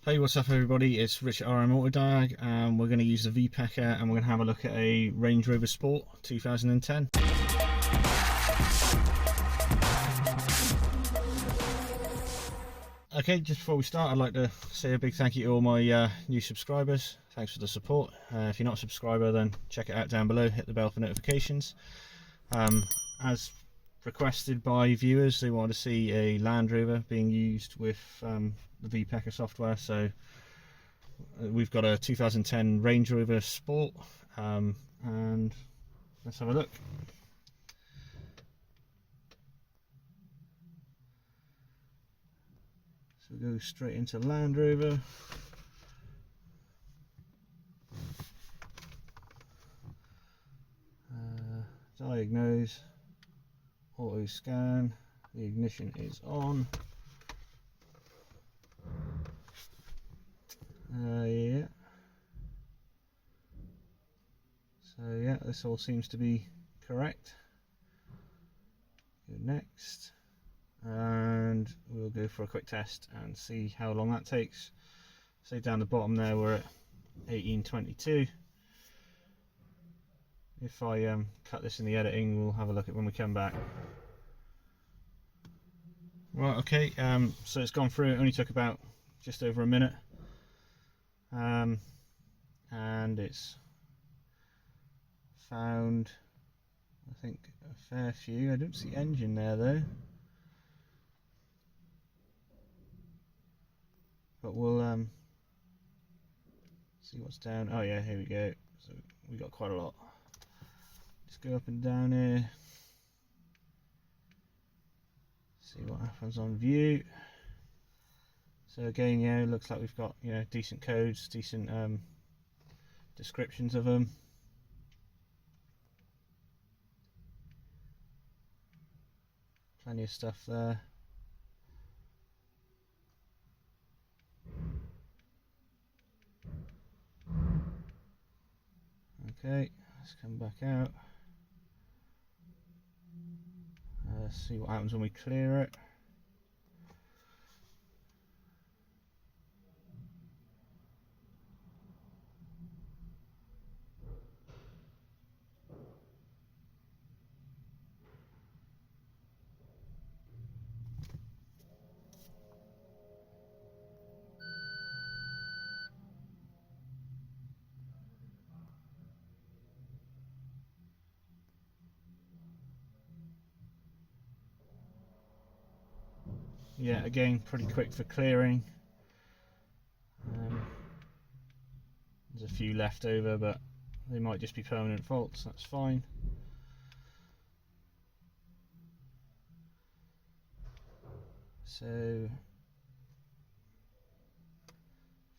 Hey, what's up everybody, it's Rich at RMAutodiag and we're going to use the Vpecker and we're going to have a look at a Range Rover Sport 2010. Okay, just before we start I'd like to say a big thank you to all my new subscribers. Thanks for the support. If you're not a subscriber then check it out down below, hit the bell for notifications. As requested by viewers, they want to see a Land Rover being used with the Vpecker software, so we've got a 2010 Range Rover Sport, and let's have a look. So we go straight into Land Rover. Diagnose, auto scan, the ignition is on. Yeah. So yeah, this all seems to be correct. Go next, and we'll go for a quick test and see how long that takes. So down the bottom there we're at 1822. If I cut this in the editing, we'll have a look at when we come back. Right, okay, so it's gone through. It only took about just over a minute, and it's found, I think, a fair few. I don't see engine there though, but we'll see what's down. Oh yeah, here we go. So we got quite a lot. Just go up and down here, see what happens on view. So again, yeah, it looks like we've got, you know, decent codes, decent descriptions of them. Plenty of stuff there. Okay, let's come back out. See what happens when we clear it. Yeah, again, pretty quick for clearing. There's a few left over, but they might just be permanent faults, that's fine. So if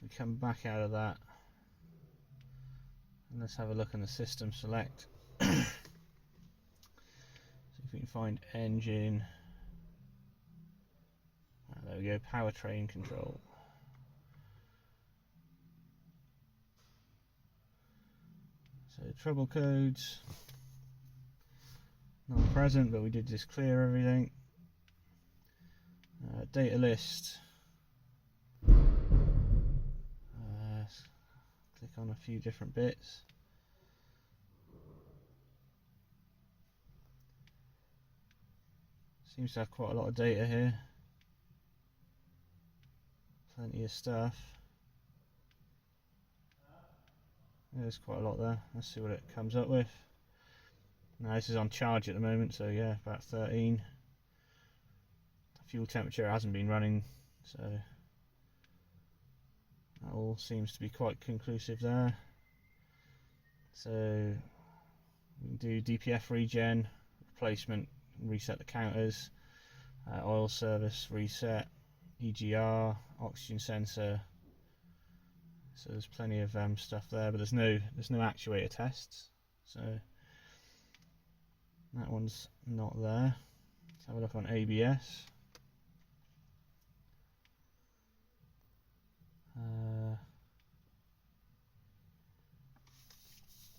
we come back out of that, and let's have a look on the system select. See if we can find engine. There we go, powertrain control. So trouble codes, not present, but we did just clear everything. Data list. Click on a few different bits. Seems to have quite a lot of data here. Plenty of stuff. There's quite a lot there. Let's see what it comes up with. Now this is on charge at the moment, so yeah, about 13. The fuel temperature hasn't been running, so that all seems to be quite conclusive there. So we can do DPF regen, replacement, reset the counters, oil service reset, EGR, oxygen sensor. So there's plenty of stuff there, but there's no actuator tests, so that one's not there. Let's have a look on ABS.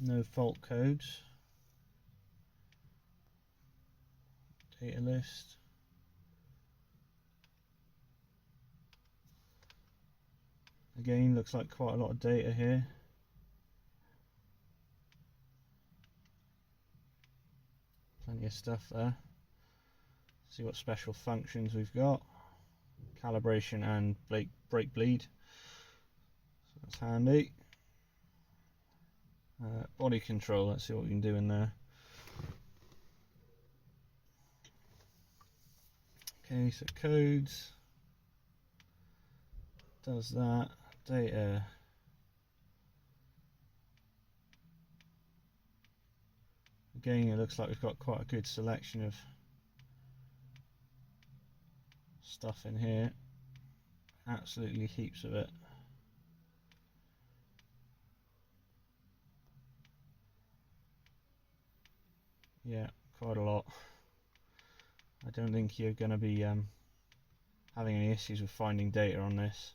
No fault codes. Data list. Again, looks like quite a lot of data here. Plenty of stuff there. See what special functions we've got. Calibration and brake bleed. So that's handy. Body control, let's see what we can do in there. Okay, so codes. Does that. Data. Again, it looks like we've got quite a good selection of stuff in here. Absolutely heaps of it. Yeah, quite a lot. I don't think you're going to be having any issues with finding data on this.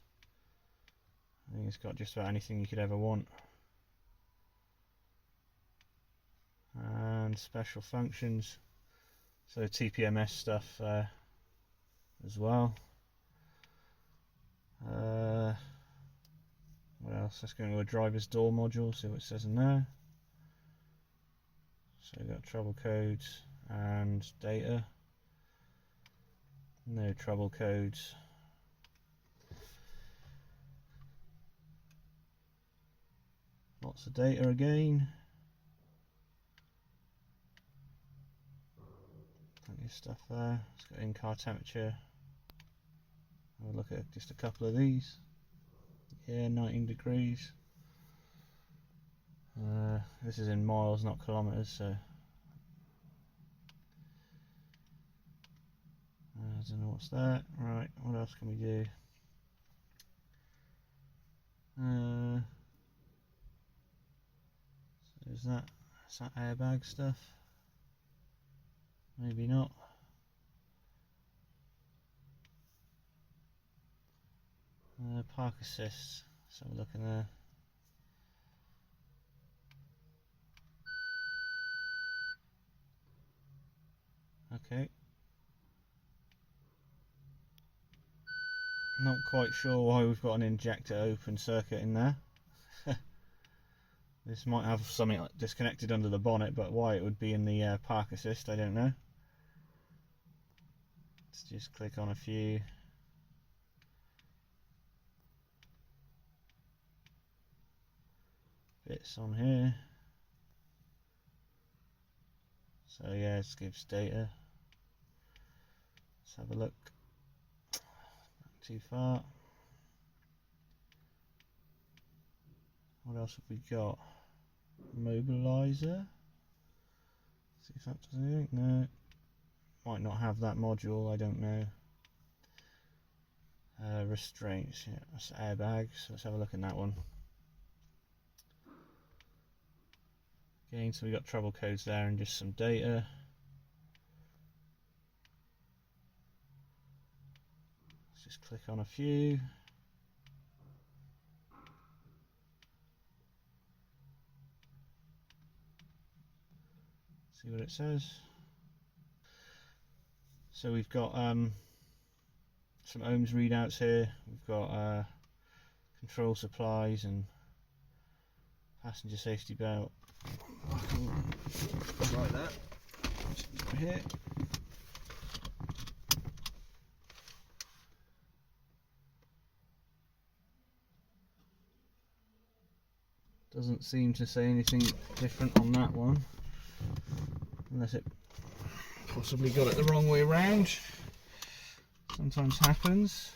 I think it's got just about anything you could ever want. And special functions, so TPMS stuff as well. What else? Let's go into a driver's door module, see what it says in there. So we've got trouble codes and data. No trouble codes. Lots of data again. Plenty of stuff there. It's got in-car temperature. Have a look at just a couple of these. Yeah, 19 degrees. This is in miles, not kilometers, so I don't know what's that. Right, what else can we do? So is that airbag stuff? Maybe not. Park assist. Let's have a look in there. Okay. Not quite sure why we've got an injector open circuit in there. This might have something disconnected under the bonnet, but why it would be in the park assist, I don't know. Let's just click on a few. Bits on here. So yeah, it gives data. Let's have a look. Not too far. What else have we got? Mobilizer. See if that does anything. No. Might not have that module, I don't know. Restraints, yeah, that's airbag, so let's have a look in that one. Again, so we got trouble codes there and just some data. Let's just click on a few. See what it says. So we've got some ohms readouts here. We've got control supplies and passenger safety belt. Like that. Over here. Doesn't seem to say anything different on that one, unless it possibly got it the wrong way around. Sometimes happens.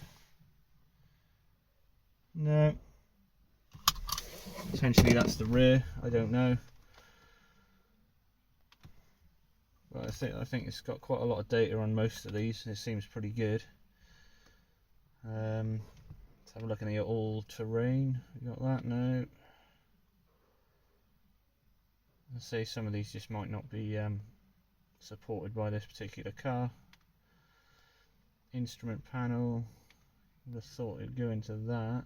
No. Potentially that's the rear, I don't know. But I think it's got quite a lot of data on most of these. It seems pretty good. Let's have a look in the all-terrain. We got that? No. Let's say some of these just might not be supported by this particular car. Instrument panel. I would have thought it'd go into that.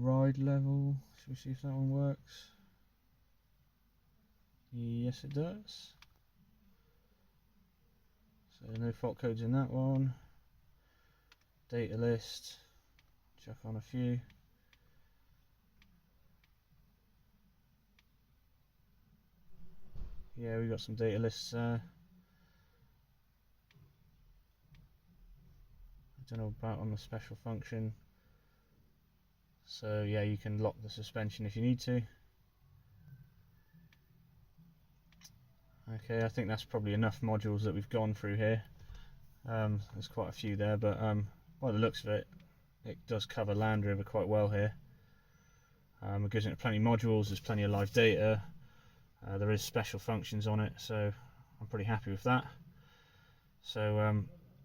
Ride level. Should we see if that one works? Yes, it does. So no fault codes in that one. Data list, check on a few. Yeah, we've got some data lists there. I don't know about on the special function. So yeah, you can lock the suspension if you need to. Okay, I think that's probably enough modules that we've gone through here. There's quite a few there, but by the looks of it, it does cover Land Rover quite well here. It gives it plenty of modules, there's plenty of live data, there is special functions on it, so I'm pretty happy with that. So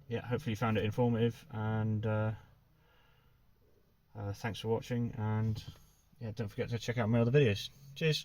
yeah, hopefully you found it informative, and thanks for watching, and yeah, don't forget to check out my other videos. Cheers!